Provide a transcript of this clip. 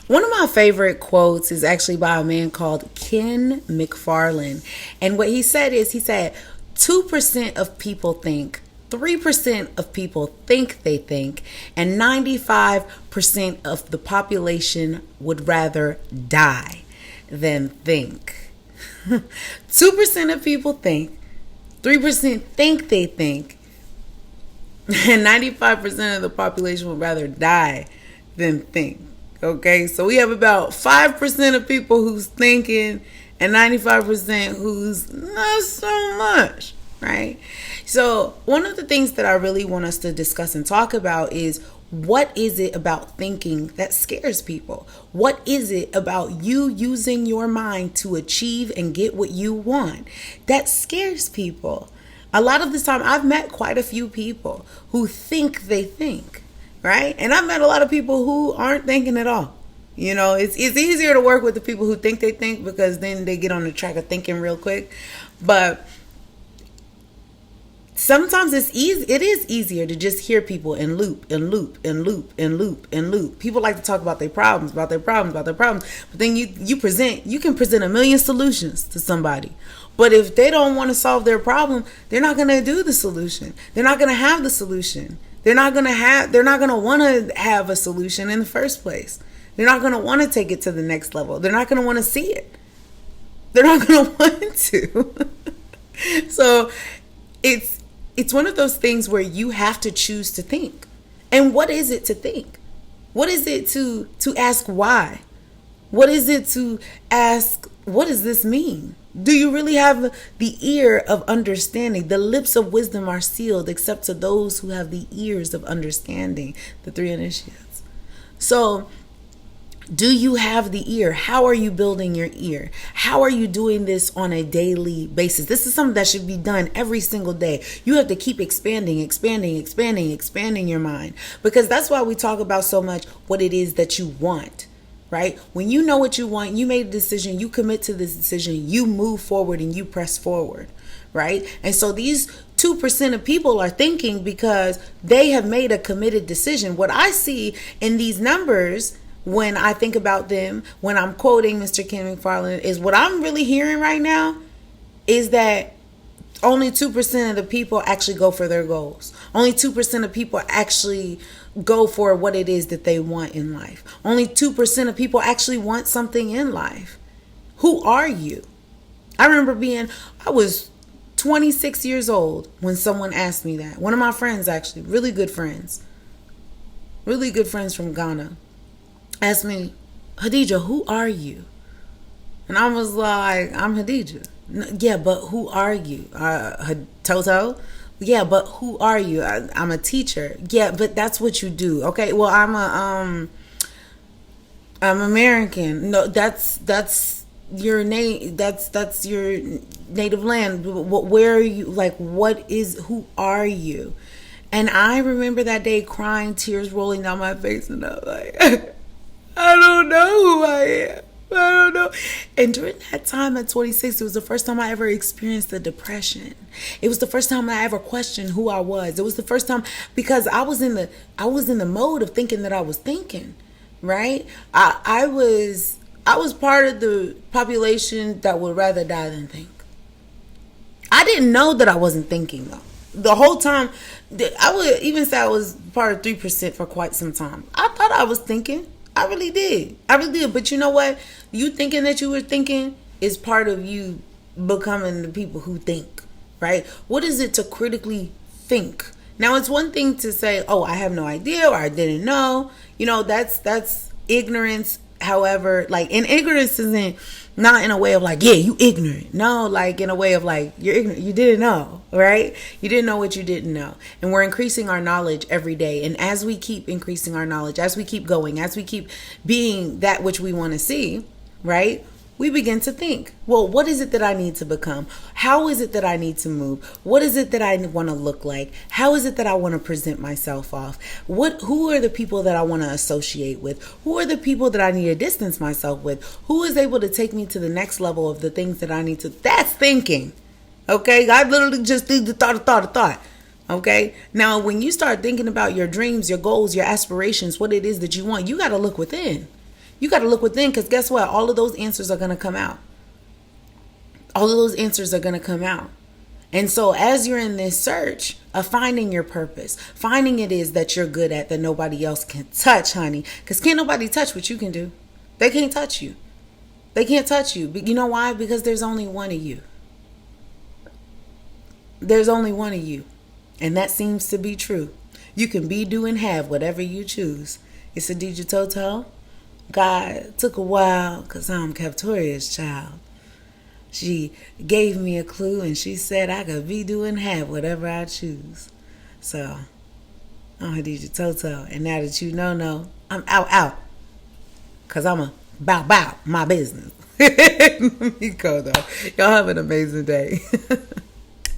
One of my favorite quotes is actually by a man called Ken McFarlane. And what he said is, he said, 2% of people think, 3% of people think they think, and 95% of the population would rather die than think. 2% of people think, 3% think they think, and 95% of the population would rather die than think. Okay, so we have about 5% of people who's thinking and 95% who's not so much, right? So one of the things that I really want us to discuss and talk about is, what is it about thinking that scares people? What is it about you using your mind to achieve and get what you want that scares people? A lot of the time, I've met quite a few people who think they think, right? And I've met a lot of people who aren't thinking at all. You know, it's easier to work with the people who think they think, because then they get on the track of thinking real quick. But sometimes it is easier to just hear people and loop and loop and loop and loop and loop. People like to talk about their problems, about their problems, about their problems. But then you can present a million solutions to somebody. But if they don't want to solve their problem, they're not going to do the solution. They're not going to have the solution. They're not going to want to have a solution in the first place. They're not going to want to take it to the next level. They're not going to want to see it. They're not going to want to. So it's one of those things where you have to choose to think. And what is it to think? What is it to ask why? What is it to ask, what does this mean? Do you really have the ear of understanding? The lips of wisdom are sealed except to those who have the ears of understanding. The 3 initiates. So, do you have the ear? How are you building your ear? How are you doing this on a daily basis? This is something that should be done every single day. You have to keep expanding your mind, because that's why we talk about so much what it is that you want, right? When you know what you want, you made a decision, you commit to this decision, you move forward and you press forward, right? And so these 2% of people are thinking because they have made a committed decision. What I see in these numbers, when I think about them, when I'm quoting Mr. Ken McFarlane, is what I'm really hearing right now is that only 2% of the people actually go for their goals. Only 2% of people actually go for what it is that they want in life. Only 2% of people actually want something in life. Who are you? I remember I was 26 years old when someone asked me that. One of my friends, actually, really good friends from Ghana, asked me, Khadijah, who are you? And I was like, I'm Khadijah. Yeah, but who are you? Toto? Yeah, but who are you? I'm a teacher. Yeah, but that's what you do. Okay, well, I'm American. No, that's your name. That's your native land. Where are you? Like, who are you? And I remember that day crying, tears rolling down my face, and I was like, I don't know who I am. I don't know. And during that time at 26, it was the first time I ever experienced the depression. It was the first time I ever questioned who I was. It was the first time, because I was in the mode of thinking that I was thinking, right? I was part of the population that would rather die than think. I didn't know that I wasn't thinking, though. The whole time, I would even say I was part of 3% for quite some time. I thought I was thinking. I really did. But you know what? You thinking that you were thinking is part of you becoming the people who think, right? What is it to critically think? Now, it's one thing to say, oh, I have no idea, or I didn't know. You know, that's ignorance. However, like, and ignorance isn't not in a way of like, yeah, you ignorant. No, like in a way of like, you're ignorant. You didn't know, right? You didn't know what you didn't know. And we're increasing our knowledge every day. And as we keep increasing our knowledge, as we keep going, as we keep being that which we want to see, right? We begin to think, well, what is it that I need to become? How is it that I need to move? What is it that I want to look like? How is it that I want to present myself off? Who are the people that I want to associate with? Who are the people that I need to distance myself with? Who is able to take me to the next level of the things that I need to? That's thinking. Okay? I literally just did the thought. Okay? Now, when you start thinking about your dreams, your goals, your aspirations, what it is that you want, you got to look within. You got to look within, because guess what? All of those answers are going to come out. All of those answers are going to come out. And so as you're in this search of finding your purpose, finding it is that you're good at, that nobody else can touch, honey. Because can't nobody touch what you can do. They can't touch you. They can't touch you. But you know why? Because there's only one of you. There's only one of you. And that seems to be true. You can be, do, and have whatever you choose. It's Khadijah Tou Tou. God took a while because I'm Captoria's child. She gave me a clue and she said I could be, do, and have whatever I choose. So, I'm Khadijah Tou Tou. And now that you know, I'm out. Because I'm a bow my business. Let me go though. Y'all have an amazing day.